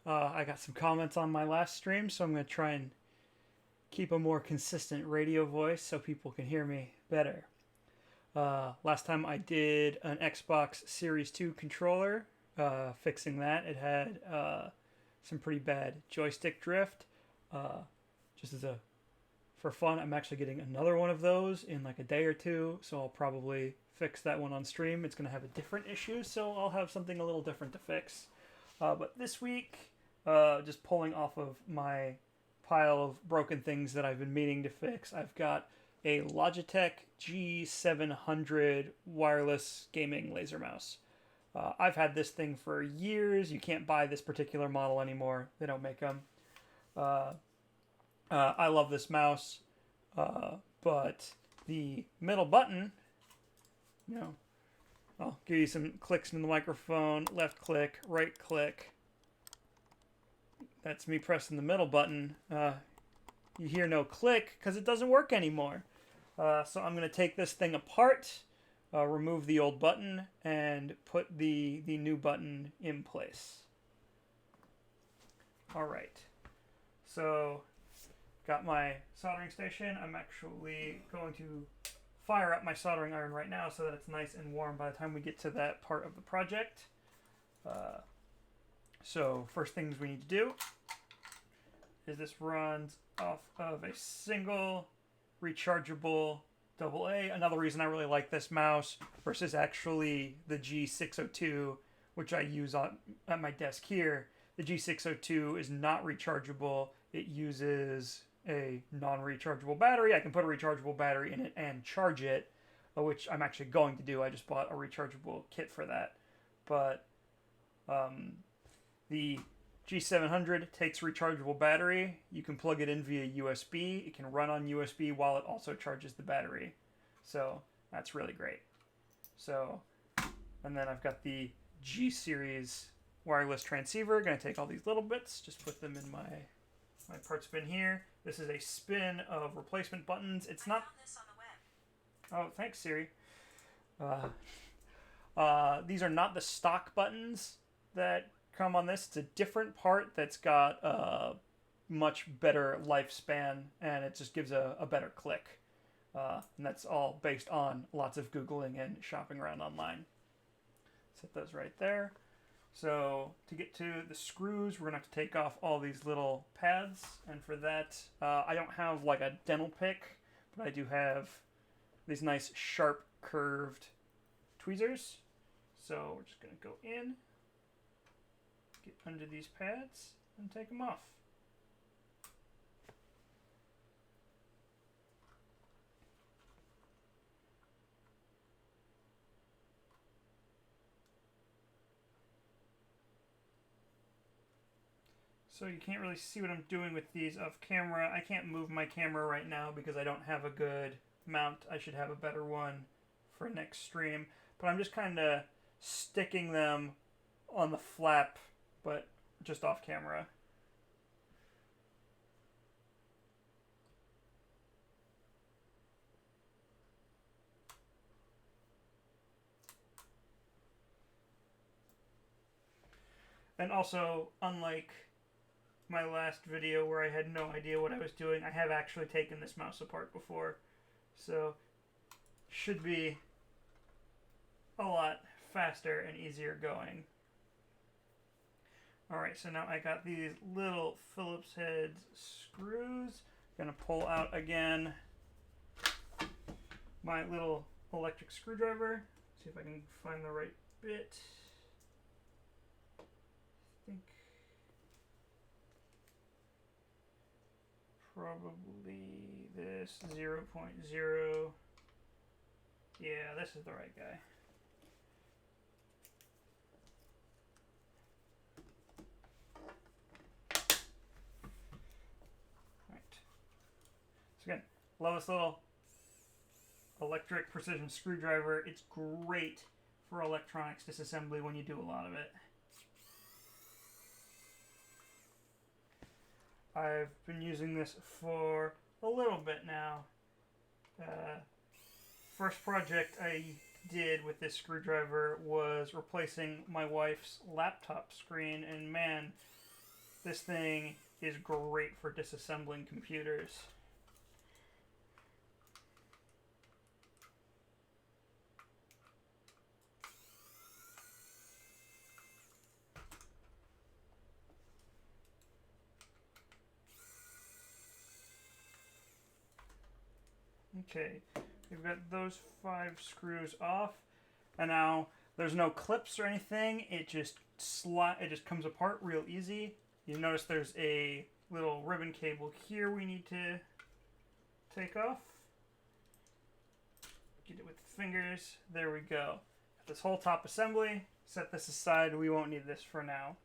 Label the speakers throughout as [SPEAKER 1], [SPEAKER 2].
[SPEAKER 1] I got some comments on my last stream, so I'm going to try and keep a more consistent radio voice so people can hear me better. Last time I did an Xbox Series 2 controller, fixing that. It had some pretty bad joystick drift. Uh, just as a for fun, I'm actually getting another one of those in like a day or two, so I'll probably fix that one on stream. It's going to have a different issue, so I'll have something a little different to fix. But this week, just pulling off of my pile of broken things that I've been meaning to fix, I've got a Logitech G700 wireless gaming laser mouse. I've had this thing for years. You can't buy this particular model anymore. They don't make them. Uh, I love this mouse, but the middle button, you know, I'll give you some clicks in the microphone. Left click, right click. That's me pressing the middle button. You hear no click because it doesn't work anymore. So I'm going to take this thing apart, remove the old button, and put the new button in place. All right. So got my soldering station. I'm actually going to fire up my soldering iron right now so that it's nice and warm by the time we get to that part of the project. So first things we need to do is this runs off of a single rechargeable AA. Another reason I really like this mouse versus actually the G602, which I use at my desk here. The G602 is not rechargeable. It uses a non-rechargeable battery. I can put a rechargeable battery in it and charge it, which I'm actually going to do. I just bought a rechargeable kit for that. But the G700 takes rechargeable battery. You can plug it in via USB. It can run on USB while it also charges the battery. So that's really great. So, and then I've got the G series wireless transceiver. Going to take all these little bits, just put them in my parts bin here. This is a spin of replacement buttons. It's not. This on the web. Oh, thanks, Siri. These are not the stock buttons that come on this. It's a different part that's got a much better lifespan, and it just gives a better click. And that's all based on lots of Googling and shopping around online. Set those right there. So to get to the screws, we're going to have to take off all these little pads. And for that, I don't have like a dental pick, but I do have these nice sharp curved tweezers. So we're just going to go in, get under these pads, and take them off. So you can't really see what I'm doing with these off camera. I can't move my camera right now because I don't have a good mount. I should have a better one for next stream. But I'm just kind of sticking them on the flap, but just off camera. And also, unlike my last video where I had no idea what I was doing, I have actually taken this mouse apart before. So, should be a lot faster and easier going. Alright, so now I got these little Phillips head screws. Gonna pull out again my little electric screwdriver. See if I can find the right bit. I think probably this 0.0. Yeah, this is the right guy. Right. So again, love this little electric precision screwdriver. It's great for electronics disassembly when you do a lot of it. I've been using this for a little bit now. First project I did with this screwdriver was replacing my wife's laptop screen, and man, This thing is great for disassembling computers. Okay, we've got those 5 screws off, and now there's no clips or anything. It just comes apart real easy. You notice there's a little ribbon cable here we need to take off. Get it with the fingers. There we go. This whole top assembly. Set this aside. We won't need this for now.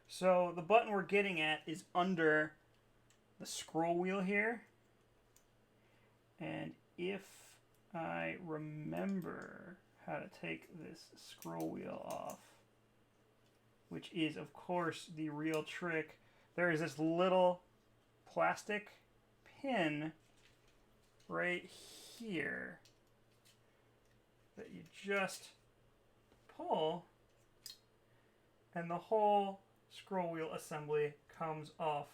[SPEAKER 1] So the button we're getting at is under the scroll wheel here. And if I remember how to take this scroll wheel off, which is, of course, the real trick, there is this little plastic pin right here that you just pull, and the whole scroll wheel assembly comes off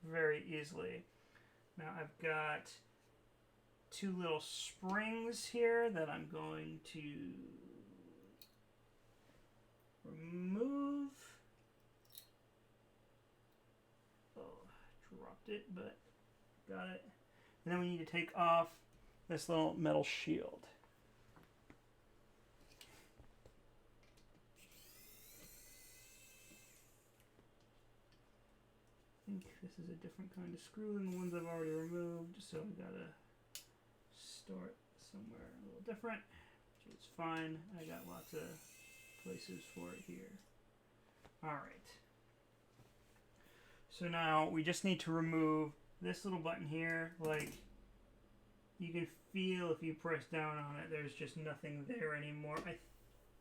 [SPEAKER 1] very easily. Now I've got 2 little springs here that I'm going to remove. Oh, dropped it, but got it. And then we need to take off this little metal shield. I think this is a different kind of screw than the ones I've already removed, so we gotta start somewhere a little different, which is fine. I got lots of places for it here. Alright. So now we just need to remove this little button here. Like, you can feel if you press down on it, there's just nothing there anymore. I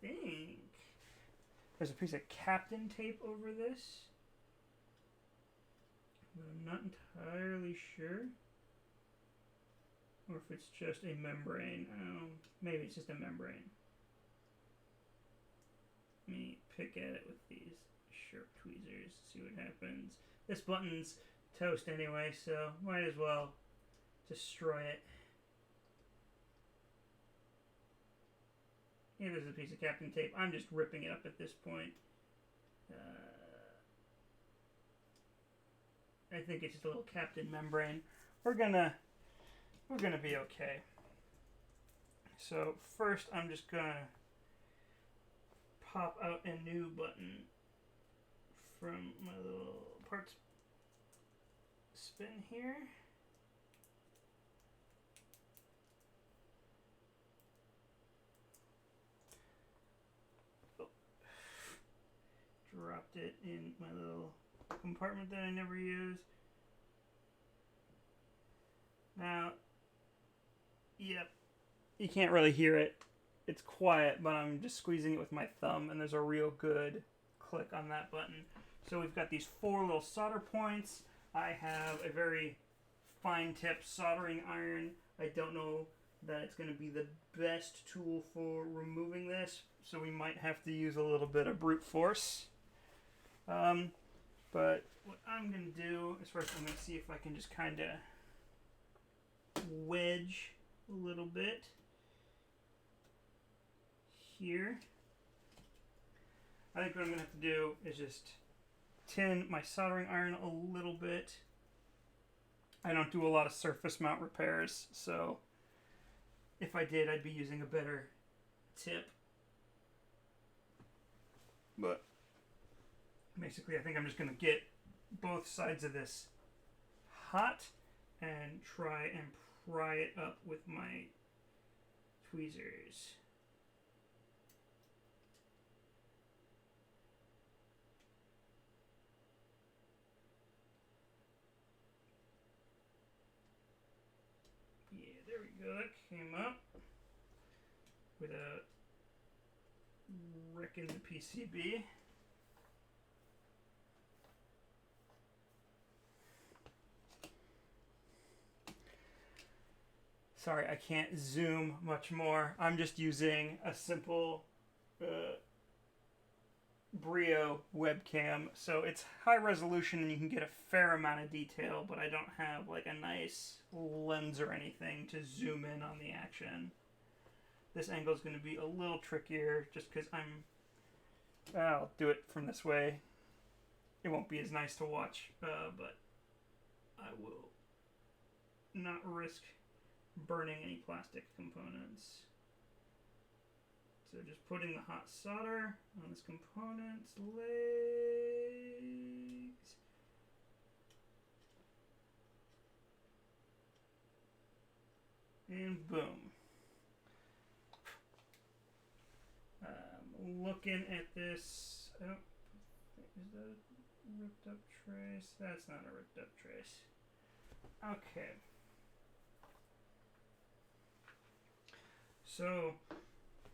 [SPEAKER 1] think there's a piece of Captain tape over this, but I'm not entirely sure. Or if it's just a membrane. I don't know. Maybe it's just a membrane. Let me pick at it with these sharp tweezers, see what happens. This button's toast anyway, so might as well destroy it. Yeah, there's a piece of Captain tape. I'm just ripping it up at this point. I think it's just a little Captain membrane. We're gonna be okay. So first I'm just gonna pop out a new button from my little parts spin here. Oh. Dropped it in my little compartment that I never use. Now, yep, you can't really hear it. It's quiet, but I'm just squeezing it with my thumb, and there's a real good click on that button. So we've got these 4 little solder points. I have a very fine tip soldering iron. I don't know that it's going to be the best tool for removing this, so we might have to use a little bit of brute force. But what I'm going to do is first I'm going to see if I can just kind of wedge a little bit here. I think what I'm going to have to do is just tin my soldering iron a little bit. I don't do a lot of surface mount repairs, so if I did, I'd be using a better tip. But basically, I think I'm just going to get both sides of this hot and try and pry it up with my tweezers. Yeah, there we go. That came up without wrecking the PCB. Sorry, I can't zoom much more. I'm just using a simple Brio webcam, so it's high resolution and you can get a fair amount of detail, but I don't have like a nice lens or anything to zoom in on the action. This angle is going to be a little trickier just because I'll do it from this way. It won't be as nice to watch, but I will not risk burning any plastic components. So just putting the hot solder on this component's legs. And boom. Looking at this, is that a ripped up trace? That's not a ripped up trace. Okay. So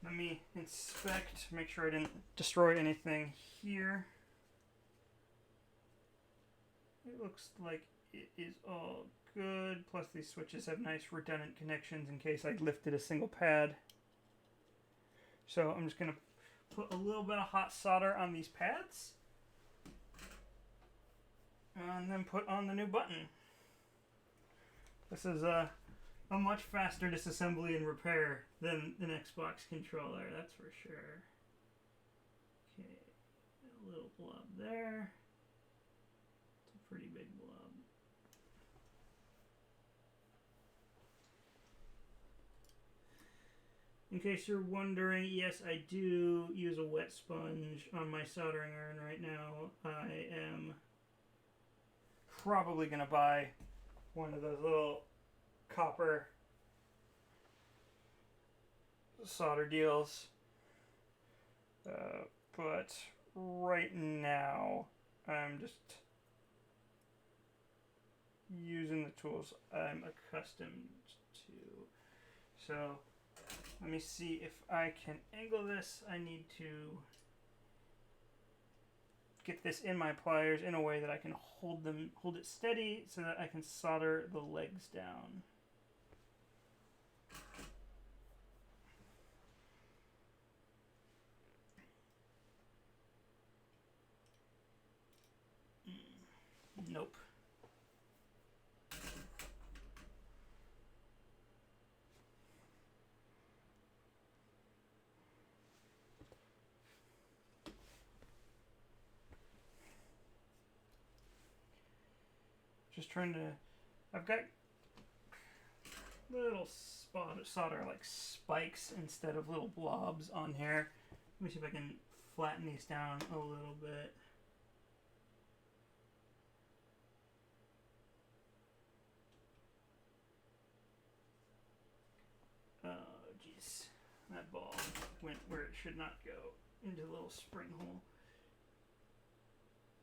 [SPEAKER 1] let me inspect, make sure I didn't destroy anything here. It looks like it is all good. Plus these switches have nice redundant connections in case I lifted a single pad. So I'm just going to put a little bit of hot solder on these pads. And then put on the new button. This is a much faster disassembly and repair than an Xbox controller, that's for sure. Okay, a little blob there. It's a pretty big blob. In case you're wondering, yes, I do use a wet sponge on my soldering iron right now. I am probably going to buy one of those little copper solder deals. But right now, I'm just using the tools I'm accustomed to. So let me see if I can angle this. I need to get this in my pliers in a way that I can hold it steady so that I can solder the legs down. Nope. Just trying to, I've got little solder like spikes instead of little blobs on here. Let me see if I can flatten these down a little bit. Oh jeez, that ball went where it should not go, into the little spring hole.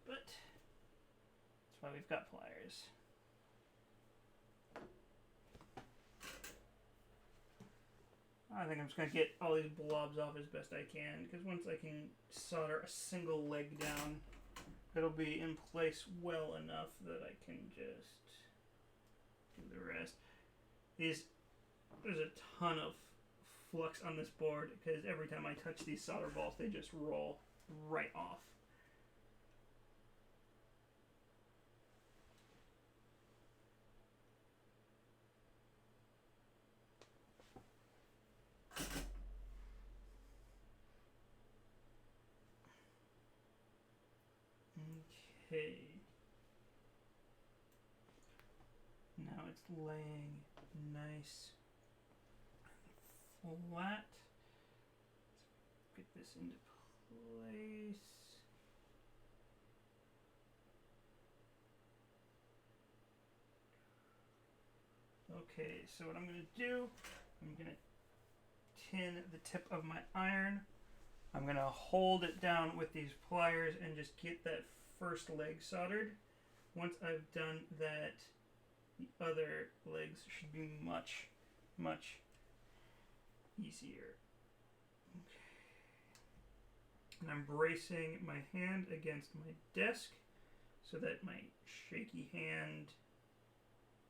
[SPEAKER 1] But that's why we've got pliers. I think I'm just going to get all these blobs off as best I can, because once I can solder a single leg down, it'll be in place well enough that I can just do the rest. There's a ton of flux on this board, because every time I touch these solder balls, they just roll right off. Okay. Now it's laying nice and flat. Let's get this into place. Okay, so what I'm going to do, I'm going to tin the tip of my iron. I'm going to hold it down with these pliers and just get that first leg soldered. Once I've done that, the other legs should be much, much easier. Okay. And I'm bracing my hand against my desk so that my shaky hand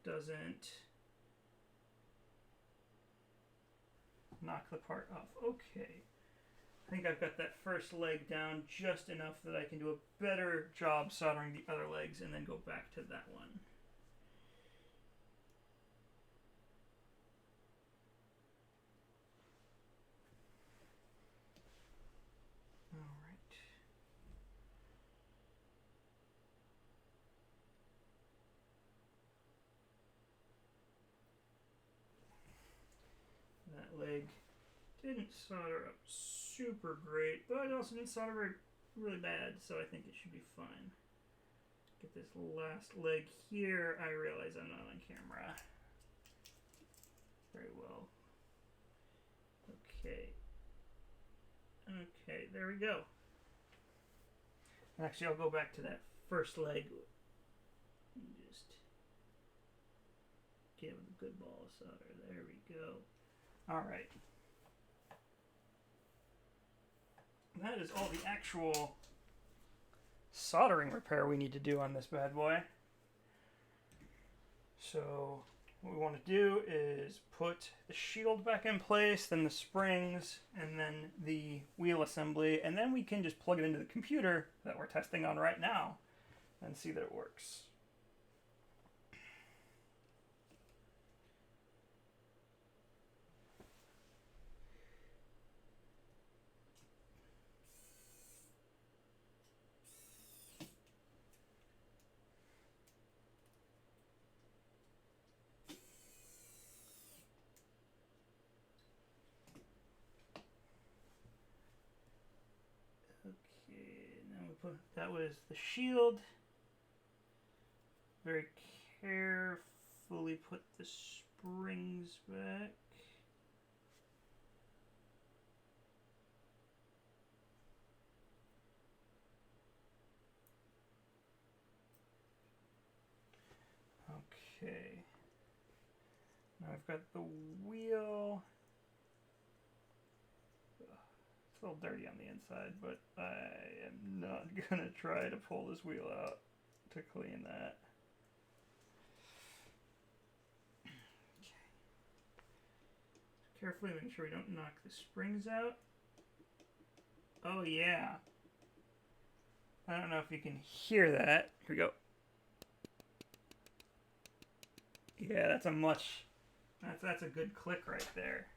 [SPEAKER 1] doesn't knock the part off. Okay. I think I've got that first leg down just enough that I can do a better job soldering the other legs and then go back to that one. That leg didn't solder up super great, but it also didn't solder really bad, so I think it should be fine. Get this last leg here. I realize I'm not on camera very well. Okay. Okay, there we go. Actually, I'll go back to that first leg and just give it a good ball of solder. There we go. All right. That is all the actual soldering repair we need to do on this bad boy. So what we want to do is put the shield back in place, then the springs, and then the wheel assembly, and then we can just plug it into the computer that we're testing on right now and see that it works. That was the shield. Very carefully put the springs back. Okay. Now I've got the wheel. It's a little dirty on the inside, but I am not gonna try to pull this wheel out to clean that. Okay. Carefully make sure we don't knock the springs out. Oh yeah. I don't know if you can hear that. Here we go. Yeah, that's a good click right there.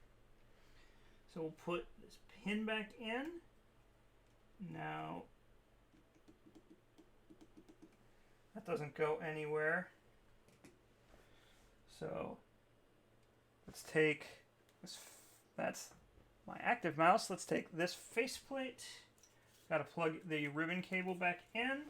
[SPEAKER 1] So we'll put this pin back in. Now, that doesn't go anywhere. So let's take this, that's my active mouse. Let's take this faceplate. Got to plug the ribbon cable back in.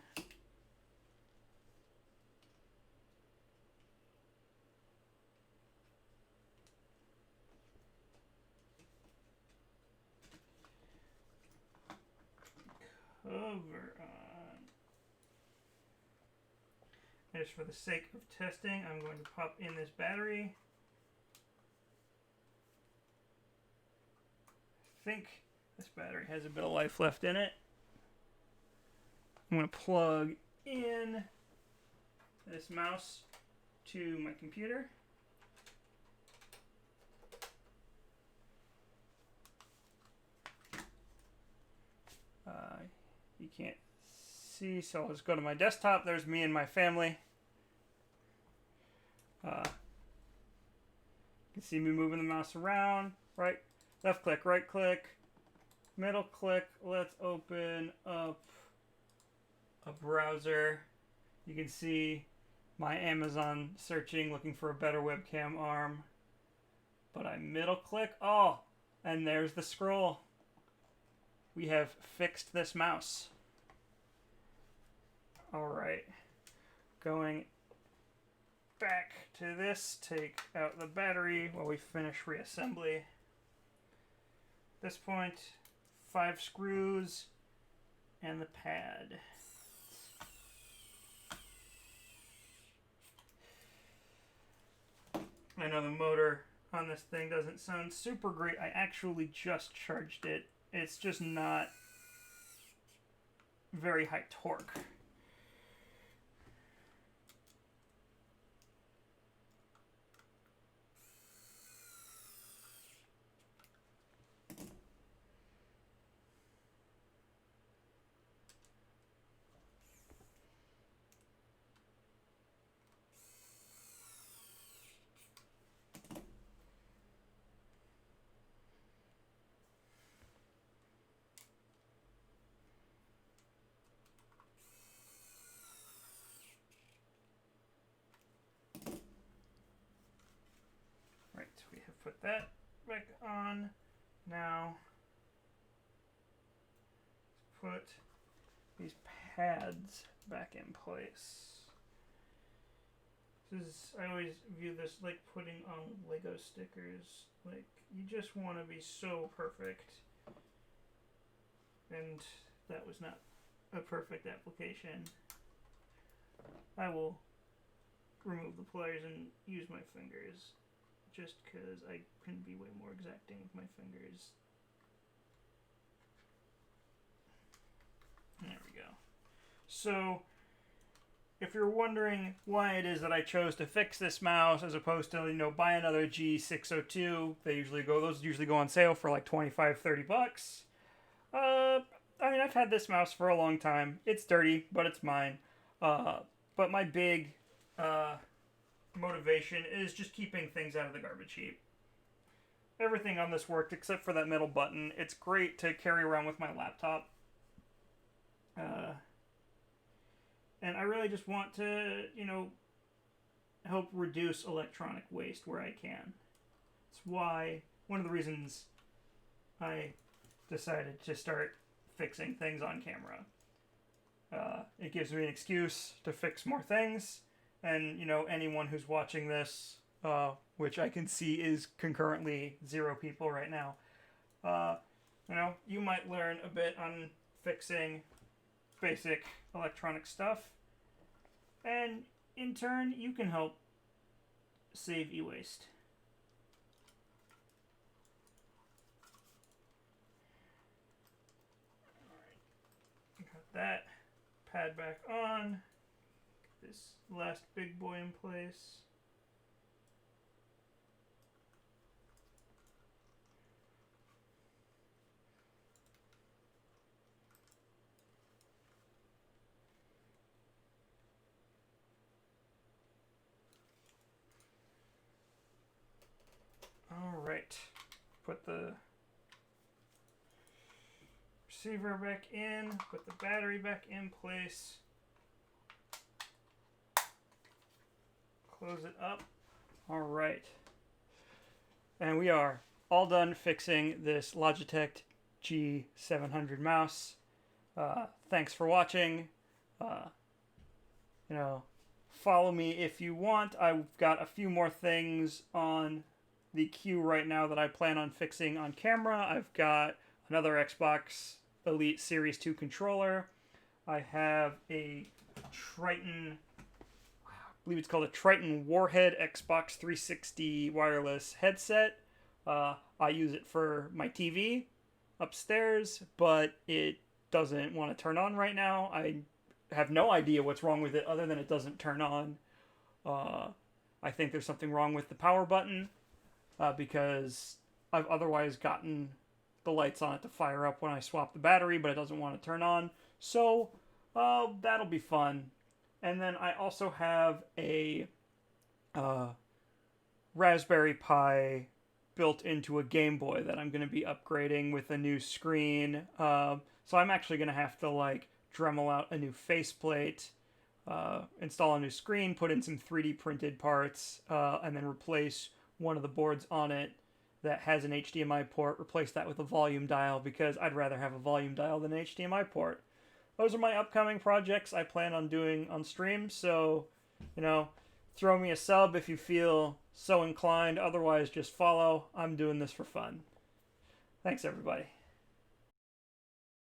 [SPEAKER 1] Cover on. And just for the sake of testing, I'm going to pop in this battery. I think this battery has a bit of life left in it. I'm going to plug in this mouse to my computer. You can't see, so I'll just go to my desktop. There's me and my family. You can see me moving the mouse around. Right, left click, right click, middle click. Let's open up a browser. You can see my Amazon searching, looking for a better webcam arm. But I middle click. Oh, and there's the scroll. We have fixed this mouse. All right, going back to this, take out the battery while we finish reassembly. At this point, 5 screws and the pad. I know the motor on this thing doesn't sound super great. I actually just charged it. It's just not very high torque. put that back on. Now, let's put these pads back in place. I always view this like putting on Lego stickers. Like, you just want to be so perfect. And that was not a perfect application. I will remove the pliers and use my fingers, just because I can be way more exacting with my fingers. There we go. So, if you're wondering why it is that I chose to fix this mouse as opposed to, buy another G602, those usually go on sale for like 25, 30 bucks. I've had this mouse for a long time. It's dirty, but it's mine. But my big motivation is just keeping things out of the garbage heap. Everything on this worked except for that middle button. It's great to carry around with my laptop. And I really just want to, help reduce electronic waste where I can. It's one of the reasons I decided to start fixing things on camera. It gives me an excuse to fix more things, and anyone who's watching this, which I can see is concurrently 0 people right now, you might learn a bit on fixing basic electronic stuff, and in turn you can help save e-waste. Got that pad back on. Get this last big boy in place. Alright, put the receiver back in, put the battery back in place, close it up. Alright, and we are all done fixing this Logitech G700 mouse. Thanks for watching. Follow me if you want. I've got a few more things on the queue right now that I plan on fixing on camera. I've got another Xbox Elite Series 2 controller. I have a Triton, I believe it's called a Triton Warhead Xbox 360 wireless headset. I use it for my TV upstairs, but it doesn't want to turn on right now. I have no idea what's wrong with it other than it doesn't turn on. I think there's something wrong with the power button. Because I've otherwise gotten the lights on it to fire up when I swap the battery, but it doesn't want to turn on. So, that'll be fun. And then I also have a Raspberry Pi built into a Game Boy that I'm going to be upgrading with a new screen. So I'm actually going to have to, Dremel out a new faceplate, install a new screen, put in some 3D printed parts, and then replace one of the boards on it that has an HDMI port, replace that with a volume dial, because I'd rather have a volume dial than an HDMI port. Those are my upcoming projects I plan on doing on stream, so, throw me a sub if you feel so inclined. Otherwise, just follow. I'm doing this for fun. Thanks, everybody.